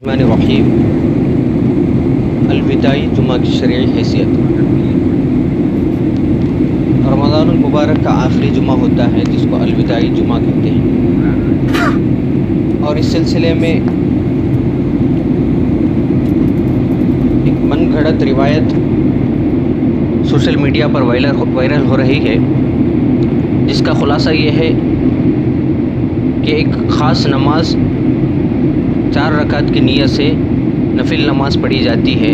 الرحمن الرحیم الوداعی جمعہ کی شرعی حیثیت۔ رمضان المبارک کا آخری جمعہ ہوتا ہے جس کو الوداعی جمعہ کہتے ہیں، اور اس سلسلے میں ایک من گھڑت روایت سوشل میڈیا پر وائرل ہو رہی ہے، جس کا خلاصہ یہ ہے کہ ایک خاص نماز 4 رکعت کی نیت سے نفل نماز پڑھی جاتی ہے،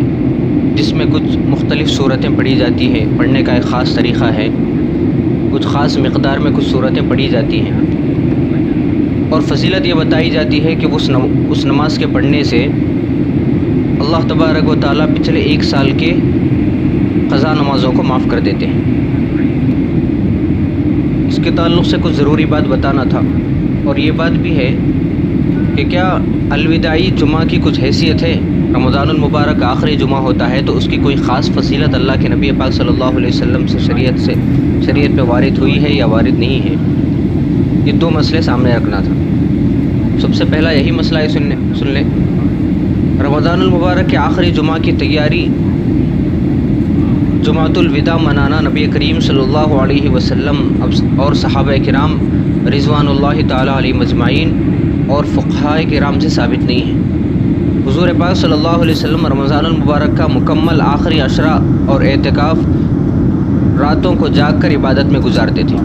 جس میں کچھ مختلف صورتیں پڑھی جاتی ہیں۔ پڑھنے کا ایک خاص طریقہ ہے، کچھ خاص مقدار میں کچھ صورتیں پڑھی جاتی ہیں، اور فضیلت یہ بتائی جاتی ہے کہ اس نماز کے پڑھنے سے اللہ تبارک و تعالیٰ پچھلے 1 سال کے قضا نمازوں کو معاف کر دیتے ہیں۔ اس کے تعلق سے کچھ ضروری بات بتانا تھا، اور یہ بات بھی ہے کہ کیا الوداعی جمعہ کی کچھ حیثیت ہے؟ رمضان المبارک کا آخری جمعہ ہوتا ہے تو اس کی کوئی خاص فضیلت اللہ کے نبی پاک صلی اللہ علیہ وسلم سے شریعت پہ وارد ہوئی ہے یا وارد نہیں ہے؟ یہ 2 مسئلے سامنے رکھنا تھا۔ سب سے پہلا یہی مسئلہ ہے، سن لیں۔ رمضان المبارک کے آخری جمعہ کی تیاری، جمعۃ الوداع منانا نبی کریم صلی اللہ علیہ وسلم اور صحابہ کرام رضوان اللہ تعالیٰ علیہ مجمعین اور فقہاء کرام سے ثابت نہیں ہے۔ حضور پاک صلی اللہ علیہ وسلم رمضان المبارک کا مکمل آخری عشرہ اور اعتکاف راتوں کو جاگ کر عبادت میں گزارتے تھے۔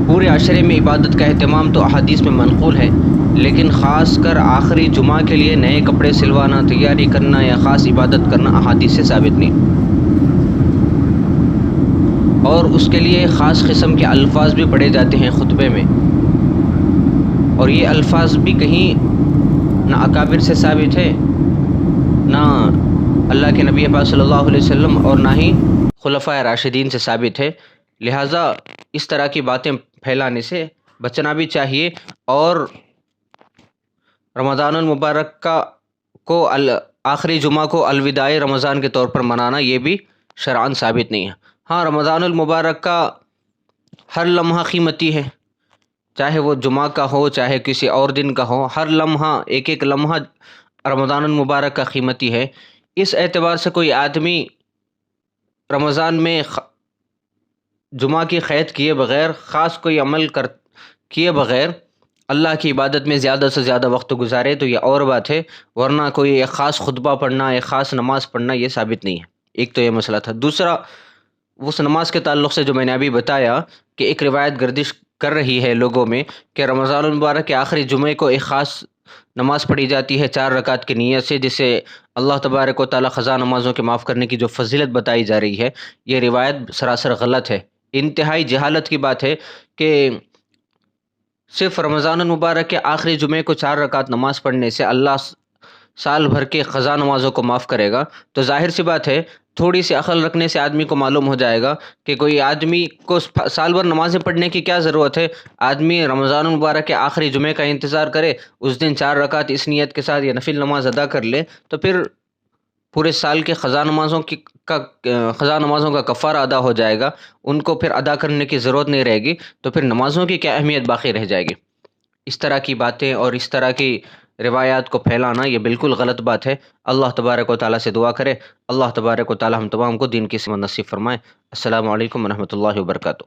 پورے عشرے میں عبادت کا اہتمام تو احادیث میں منقول ہے، لیکن خاص کر آخری جمعہ کے لیے نئے کپڑے سلوانا، تیاری کرنا یا خاص عبادت کرنا احادیث سے ثابت نہیں، اور اس کے لیے خاص قسم کے الفاظ بھی پڑھے جاتے ہیں خطبے میں، اور یہ الفاظ بھی کہیں نہ اکابر سے ثابت ہے، نہ اللہ کے نبی پاک صلی اللہ علیہ وسلم اور نہ ہی خلفائے راشدین سے ثابت ہے۔ لہٰذا اس طرح کی باتیں پھیلانے سے بچنا بھی چاہیے، اور رمضان المبارک کو آخری جمعہ کو الوداعی رمضان کے طور پر منانا یہ بھی شرعاً ثابت نہیں ہے۔ ہاں، رمضان المبارک کا ہر لمحہ قیمتی ہے، چاہے وہ جمعہ کا ہو چاہے کسی اور دن کا ہو، ہر لمحہ ایک لمحہ رمضان المبارک کا قیمتی ہے۔ اس اعتبار سے کوئی آدمی رمضان میں جمعہ کی قید کیے بغیر، خاص کوئی عمل کیے بغیر اللہ کی عبادت میں زیادہ سے زیادہ وقت گزارے تو یہ اور بات ہے، ورنہ کوئی ایک خاص خطبہ پڑھنا، ایک خاص نماز پڑھنا یہ ثابت نہیں ہے۔ ایک تو یہ مسئلہ تھا۔ دوسرا، اس نماز کے تعلق سے جو میں نے ابھی بتایا کہ ایک روایت گردش کر رہی ہے لوگوں میں کہ رمضان المبارک کے آخری جمعے کو ایک خاص نماز پڑھی جاتی ہے 4 رکعت کی نیت سے، جس سے اللہ تبارک و تعالیٰ قضا نمازوں کے معاف کرنے کی جو فضیلت بتائی جا رہی ہے، یہ روایت سراسر غلط ہے۔ انتہائی جہالت کی بات ہے کہ صرف رمضان المبارک کے آخری جمعے کو 4 رکعت نماز پڑھنے سے اللہ سال بھر کے قضا نمازوں کو معاف کرے گا، تو ظاہر سی بات ہے تھوڑی سی عقل رکھنے سے آدمی کو معلوم ہو جائے گا کہ کوئی آدمی کو سال بھر نمازیں پڑھنے کی کیا ضرورت ہے۔ آدمی رمضان المبارک کے آخری جمعے کا انتظار کرے، اس دن 4 رکعت اس نیت کے ساتھ یہ نفل نماز ادا کر لے، تو پھر پورے سال کے قضا نمازوں کا کفارہ ادا ہو جائے گا، ان کو پھر ادا کرنے کی ضرورت نہیں رہے گی، تو پھر نمازوں کی کیا اہمیت باقی رہ جائے گی۔ اس طرح کی باتیں اور اس طرح کی روایات کو پھیلانا یہ بالکل غلط بات ہے۔ اللہ تبارک و تعالیٰ سے دعا کرے، اللہ تبارک و تعالیٰ ہم تمام کو دین کی سمجھ نصیب فرمائے۔ السلام علیکم ورحمۃ اللہ وبرکاتہ۔